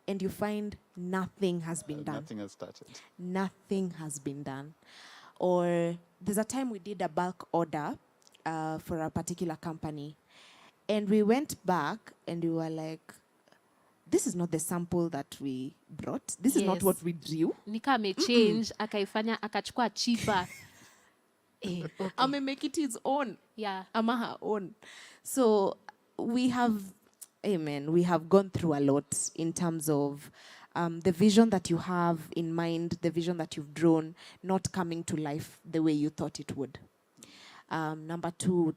[SPEAKER 4] and you find nothing has been done.
[SPEAKER 3] Nothing has started.
[SPEAKER 4] Nothing has been done. Or there's a time we did a bulk order for a particular company, and we went back and we were like, this is not the sample that we brought. This is not
[SPEAKER 6] Yes.
[SPEAKER 4] what we drew.
[SPEAKER 6] Nika amechange, akaifanya, akachukua cheaper.
[SPEAKER 4] Okay. Make it his own.
[SPEAKER 6] Yeah.
[SPEAKER 4] Ama her own. So we have, amen, we have gone through a lot in terms of the vision that you have in mind, the vision that you've drawn, not coming to life the way you thought it would. Number 2,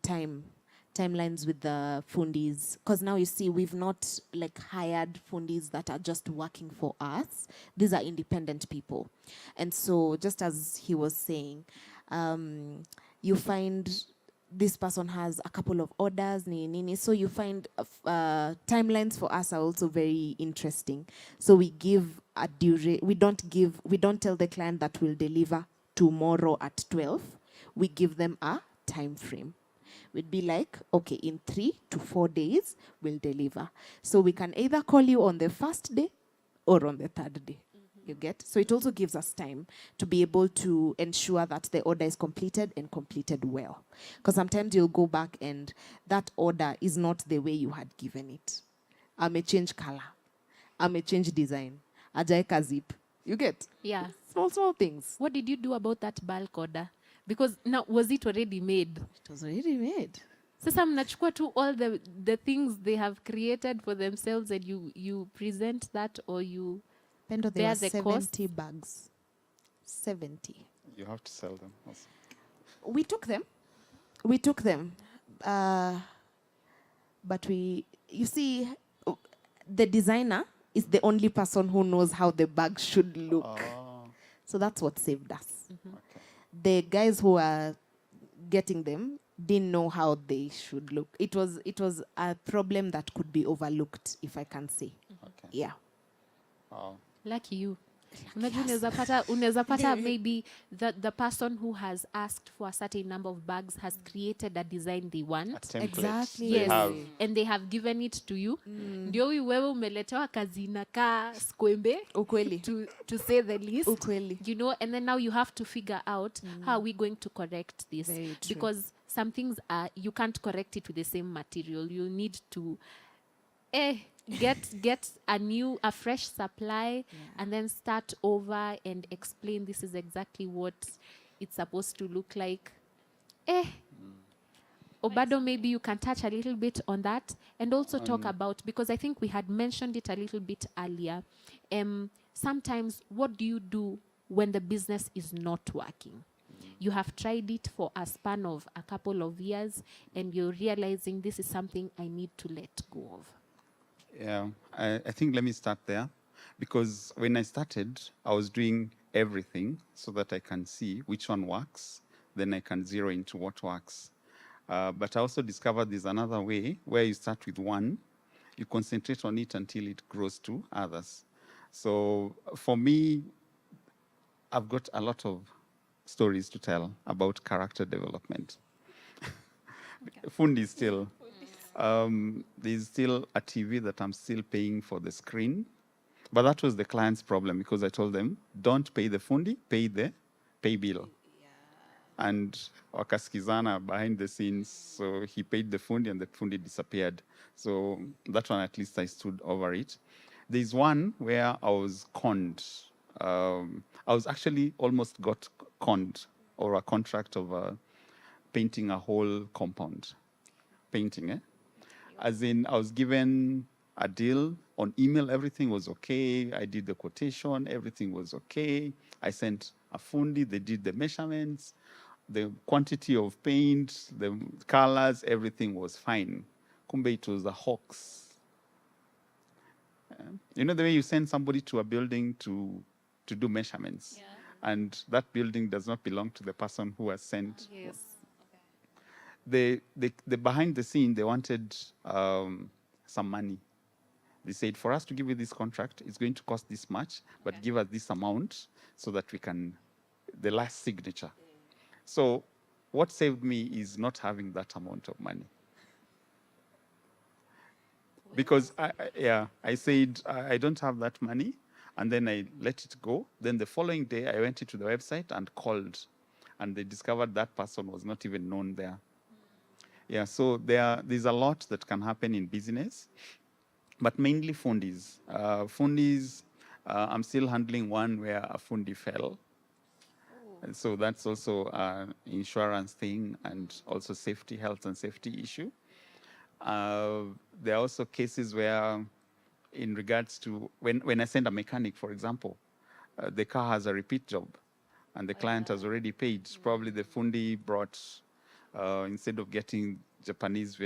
[SPEAKER 4] timelines with the fundis. Because now you see, we've not like hired fundis that are just working for us. These are independent people. And so just as he was saying, you find this person has a couple of orders, nini. So you find timelines for us are also very interesting. So we give a we don't tell the client that we'll deliver tomorrow at 12. We give them a time frame. We'd be like, okay, in 3 to 4 days, we'll deliver. So we can either call you on the first day or on the 3rd day. You get? So it also gives us time to be able to ensure that the order is completed and completed well. Because sometimes you'll go back and that order is not the way you had given it. I may change color. I may change design. Ajaeka zip. You get?
[SPEAKER 6] Yeah.
[SPEAKER 4] Small things.
[SPEAKER 6] What did you do about that bulk order? Because now, was it already made?
[SPEAKER 4] It was already made.
[SPEAKER 6] Sasa mnachukua tu all the things they have created for themselves and you present that, or you
[SPEAKER 4] Pendo, there
[SPEAKER 6] bear
[SPEAKER 4] were
[SPEAKER 6] the
[SPEAKER 4] 70
[SPEAKER 6] cost?
[SPEAKER 4] bags. 70.
[SPEAKER 3] You have to sell them also.
[SPEAKER 4] We took them. But you see, the designer is the only person who knows how the bag should look.
[SPEAKER 3] Oh,
[SPEAKER 4] So that's what saved us.
[SPEAKER 3] okay.
[SPEAKER 4] The guys who are getting them didn't know how they should look. It was a problem that could be overlooked, if I can say.
[SPEAKER 3] Okay.
[SPEAKER 4] Yeah.
[SPEAKER 3] Wow.
[SPEAKER 6] lucky you. Unajua unaweza pata maybe the person who has asked for a certain number of bags has created a design they
[SPEAKER 3] A
[SPEAKER 6] want.
[SPEAKER 3] template
[SPEAKER 4] Exactly.
[SPEAKER 3] they
[SPEAKER 6] Yes.
[SPEAKER 3] have.
[SPEAKER 6] And they have given it to you. Ndio wewe umeletewa kazi inakaa skwembe,
[SPEAKER 4] Ukweli.
[SPEAKER 6] to say the least.
[SPEAKER 4] Ukweli.
[SPEAKER 6] You know, and then now you have to figure out how are we going to correct this.
[SPEAKER 4] Very true.
[SPEAKER 6] Because some things you can't correct it with the same material. You need to get a fresh supply, and then start over and explain this is exactly what it's supposed to look like. Obado, maybe you can touch a little bit on that and also talk about, because I think we had mentioned it a little bit earlier. Sometimes, what do you do when the business is not working? You have tried it for a span of a couple of years and you're realizing this is something I need to let go of.
[SPEAKER 3] Yeah, I think let me start there, because when I started, I was doing everything so that I can see which one works, then I can zero into what works. But I also discovered there's another way where you start with one, you concentrate on it until it grows to others. So for me, I've got a lot of stories to tell about character development. Fundi still. There's still a TV that I'm still paying for the screen. But that was the client's problem, because I told them, don't pay the fundi, pay the pay bill. And wakaskizana behind the scenes, so he paid the fundi and the fundi disappeared. So that one, at least I stood over it. There's one where I was conned. I was actually almost got conned, or a contract of painting a whole compound. Painting, eh? As in, I was given a deal on email, everything was okay. I did the quotation, everything was okay. I sent a fundi, they did the measurements, the quantity of paint, the colors, everything was fine. Kumbe, it was a hoax. You know the way you send somebody to a building to do measurements, and that building does not belong to the person who was sent.
[SPEAKER 6] Yes.
[SPEAKER 3] The behind the scene, they wanted some money. They said, for us to give you this contract, it's going to cost this much, but give us this amount so that we can, the last signature. So what saved me is not having that amount of money. Because I said, I don't have that money, and then I let it go. Then the following day, I went into the website and called, and they discovered that person was not even known there. Yeah, so there's a lot that can happen in business, but mainly fundis. Fundis, I'm still handling one where a fundi fell. And so that's also an insurance thing, and also safety, health and safety issue. There are also cases where, in regards to, when I send a mechanic, for example, the car has a repeat job, and the client has already paid. Probably the fundi brought, instead of getting Japanese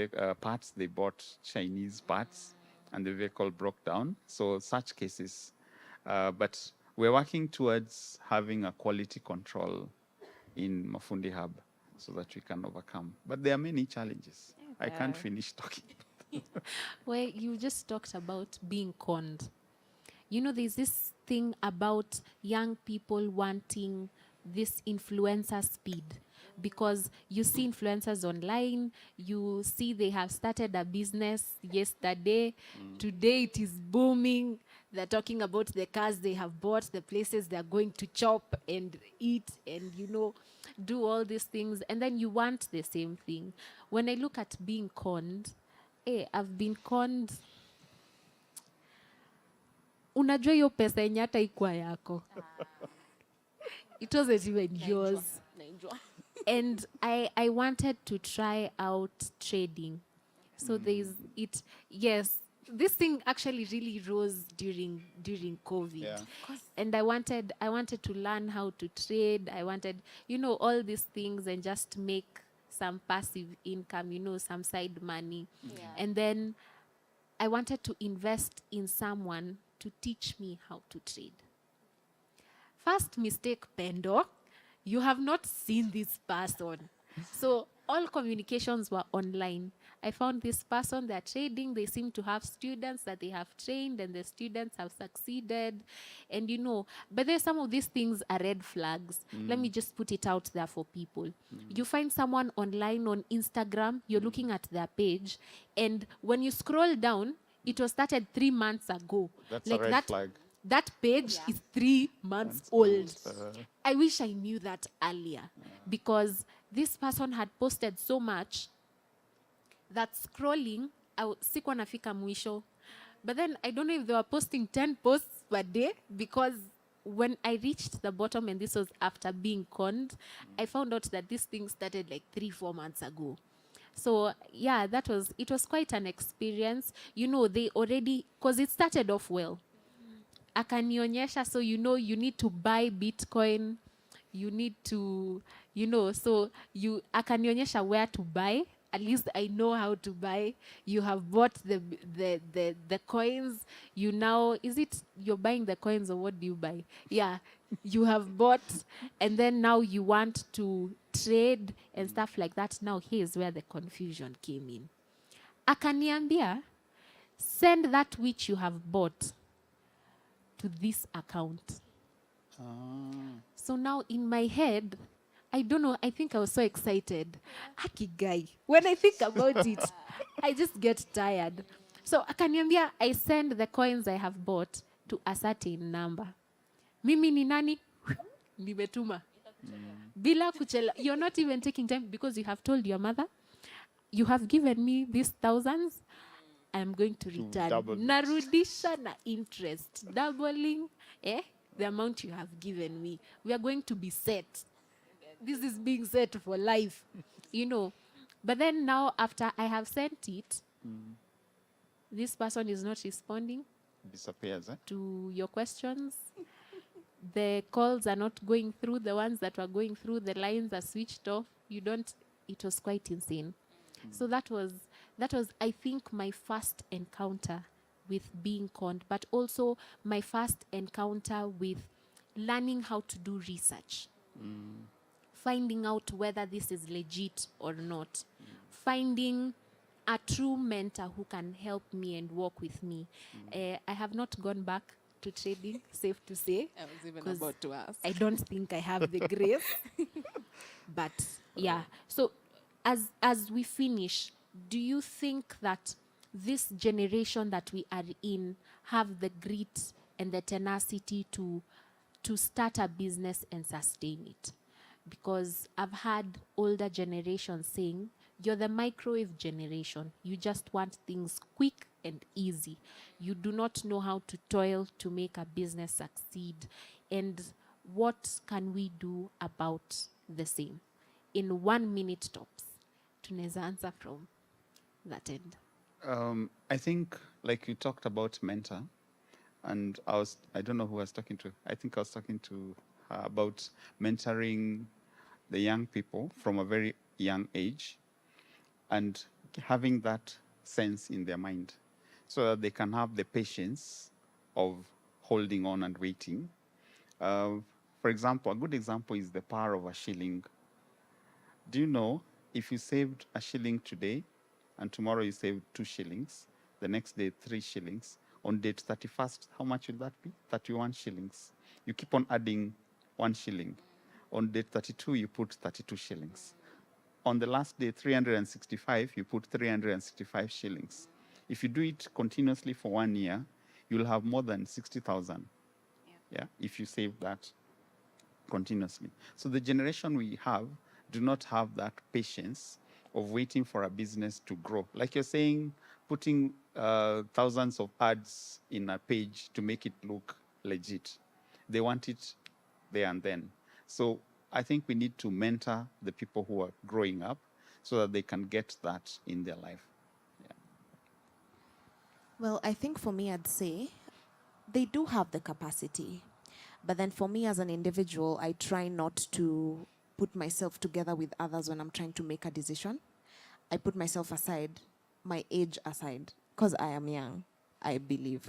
[SPEAKER 3] parts, they bought Chinese parts, and the vehicle broke down. So such cases. But we're working towards having a quality control in Mafundi Hub so that we can overcome. But there are many challenges. I can't finish talking.
[SPEAKER 6] Well, you just talked about being conned. You know, there's this thing about young people wanting this influencer speed, because you see influencers online, you see they have started a business yesterday, today it is booming, they're talking about the cars they have bought, the places they're going to chop and eat and, you know, do all these things, and then you want the same thing. When I look at being conned, I've been conned. Unajua hiyo pesa yenye hata ikuwa yako. It wasn't even yours. And I wanted to try out trading. So there's it. Yes, this thing actually really rose during COVID.
[SPEAKER 3] Yeah.
[SPEAKER 6] And I wanted to learn how to trade. I wanted, you know, all these things, and just make some passive income, you know, some side money.
[SPEAKER 4] Yeah.
[SPEAKER 6] And then I wanted to invest in someone to teach me how to trade. First mistake, Pendo, you have not seen this person. So all communications were online. I found this person, they're trading, they seem to have students that they have trained, and the students have succeeded. And you know, but there's some of these things are red flags. Let me just put it out there for people. You find someone online on Instagram, you're looking at their page, and when you scroll down, it was started 3 months ago.
[SPEAKER 3] That's a red flag.
[SPEAKER 6] That page is 3 months old. I wish I knew that earlier, because this person had posted so much that scrolling, sikuwa nafika mwisho. But then I don't know if they were posting 10 posts per day, because when I reached the bottom, and this was after being conned, I found out that this thing started like 3-4 months ago. So yeah, it was quite an experience. You know, they already, because it started off well. Akanionyesha, so you know you need to buy Bitcoin, you need to, you know, so you akanionyesha where to buy. At least I know how to buy. You have bought the coins. You now, is it you're buying the coins or what do you buy? Yeah, you have bought, and then now you want to trade and stuff like that. Now here's where the confusion came in. Akaniambia, send that which you have bought to this account. So now in my head, I don't know, I think I was so excited. Aki guy. When I think about it, I just get tired. So akaniambia, I send the coins I have bought to a certain number. Mimi ni nani? Nimetuma. Bila kuchela. You're not even taking time because you have told your mother, you have given me these thousands. I'm going to return.
[SPEAKER 3] double it.
[SPEAKER 6] Narudisha na interest. Doubling the amount you have given me. We are going to be set. This is being set for life. You know. But then now after I have sent it, this person is not responding
[SPEAKER 3] Disappears, eh?
[SPEAKER 6] to your questions. The calls are not going through. The ones that were going through, the lines are switched off. It was quite insane. So that was, I think, my first encounter with being conned, but also my first encounter with learning how to do research, finding out whether this is legit or not, finding a true mentor who can help me and walk with me. I have not gone back to trading, safe to say.
[SPEAKER 4] I was even
[SPEAKER 6] 'cause
[SPEAKER 4] about to ask.
[SPEAKER 6] I don't think I have the grace. But yeah, so as we finish, do you think that this generation that we are in have the grit and the tenacity to start a business and sustain it? Because I've had older generations saying, you're the microwave generation. You just want things quick and easy. You do not know how to toil to make a business succeed. And what can we do about the same? In 1 minute tops, tunaweza answer from that end.
[SPEAKER 3] I think, like you talked about mentor, and I don't know who I was talking to. I think I was talking to her about mentoring the young people from a very young age and having that sense in their mind so that they can have the patience of holding on and waiting. For example, a good example is the power of a shilling. Do you know if you saved a shilling today and tomorrow you save 2 shillings, the next day 3 shillings, on date 31st, how much will that be? 31 shillings. You keep on adding 1 shilling. On date 32, you put 32 shillings. On the last day, 365, you put 365 shillings. If you do it continuously for 1 year, you'll have more than 60,000. Yeah, if you save that continuously. So the generation we have do not have that patience of waiting for a business to grow. Like you're saying, putting thousands of ads in a page to make it look legit. They want it there and then. So I think we need to mentor the people who are growing up so that they can get that in their life. Yeah.
[SPEAKER 4] Well, I think for me, I'd say they do have the capacity. But then for me as an individual, I try not to put myself together with others when I'm trying to make a decision. I put myself aside, my age aside, because I am young, I believe.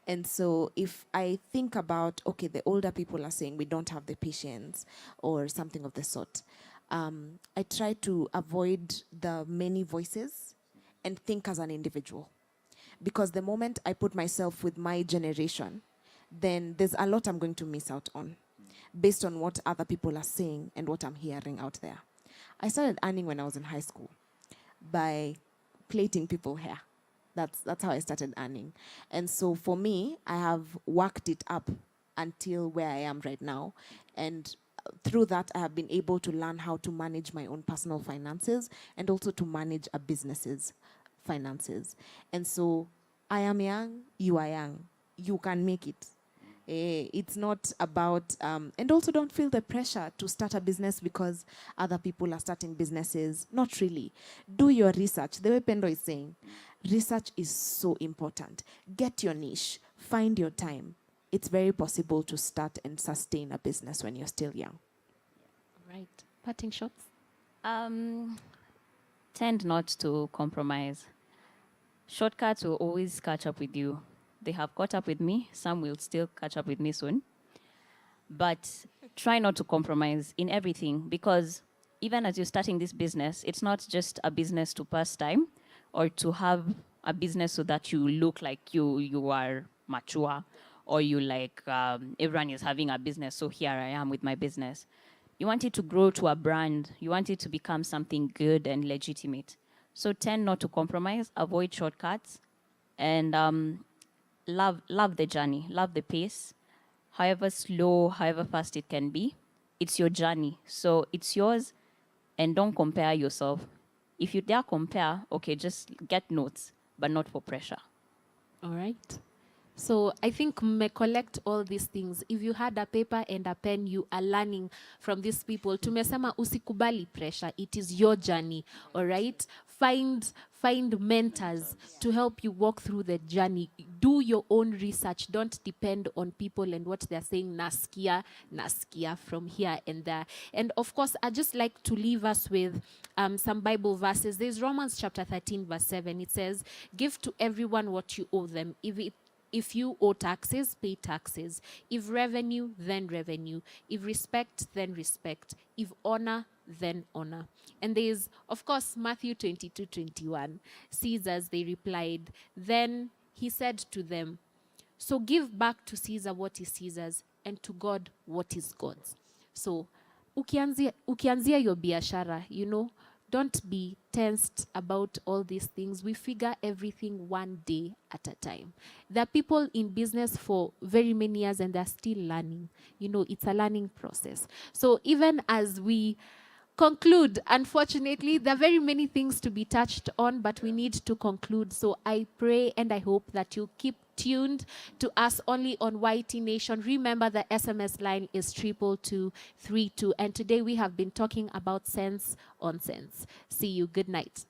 [SPEAKER 4] And so if I think about, okay, the older people are saying we don't have the patience or something of the sort, I try to avoid the many voices and think as an individual. Because the moment I put myself with my generation, then there's a lot I'm going to miss out on based on what other people are saying and what I'm hearing out there. I started earning when I was in high school by plaiting people's hair. That's how I started earning. And so for me, I have worked it up until where I am right now. And through that, I have been able to learn how to manage my own personal finances and also to manage a business's finances. And so I am young, you are young. You can make it. It's not about, and also don't feel the pressure to start a business because other people are starting businesses. Not really. Do your research. The way Pendo is saying, research is so important. Get your niche, find your time. It's very possible to start and sustain a business when you're still young.
[SPEAKER 6] Right. Parting shots.
[SPEAKER 5] Tend not to compromise. Shortcuts will always catch up with you. They have caught up with me. Some will still catch up with me soon. But try not to compromise in everything, because even as you're starting this business, it's not just a business to pass time or to have a business so that you look like you are mature, or you like everyone is having a business, so here I am with my business. You want it to grow to a brand. You want it to become something good and legitimate. So tend not to compromise, avoid shortcuts, and love the journey, love the pace. However slow, however fast it can be, it's your journey. So it's yours, and don't compare yourself. If you dare compare, okay, just get notes, but not for pressure.
[SPEAKER 6] All right. So I think me collect all these things. If you had a paper and a pen, you are learning from these people. Tumesema usikubali pressure. It is your journey. All right. Find mentors to help you walk through the journey. Do your own research. Don't depend on people and what they're saying. Naskia from here and there. And of course, I just like to leave us with some Bible verses. There's Romans chapter 13, verse 7. It says, "Give to everyone what you owe them. If you owe taxes, pay taxes. If revenue, then revenue. If respect, then respect. If honor, then honor." And there's, of course, Matthew 22:21. Caesars, they replied. Then he said to them, "So give back to Caesar what is Caesar's, and to God what is God's." So ukianzia your biashara, don't be tensed about all these things. We figure everything one day at a time. There are people in business for very many years and they're still learning. It's a learning process. So even as we conclude, unfortunately, there are very many things to be touched on, but we need to conclude. So I pray and I hope that you keep tuned to us only on YT Nation. Remember, the SMS line is 22232. And today we have been talking about Sense on Sense. See you. Good night.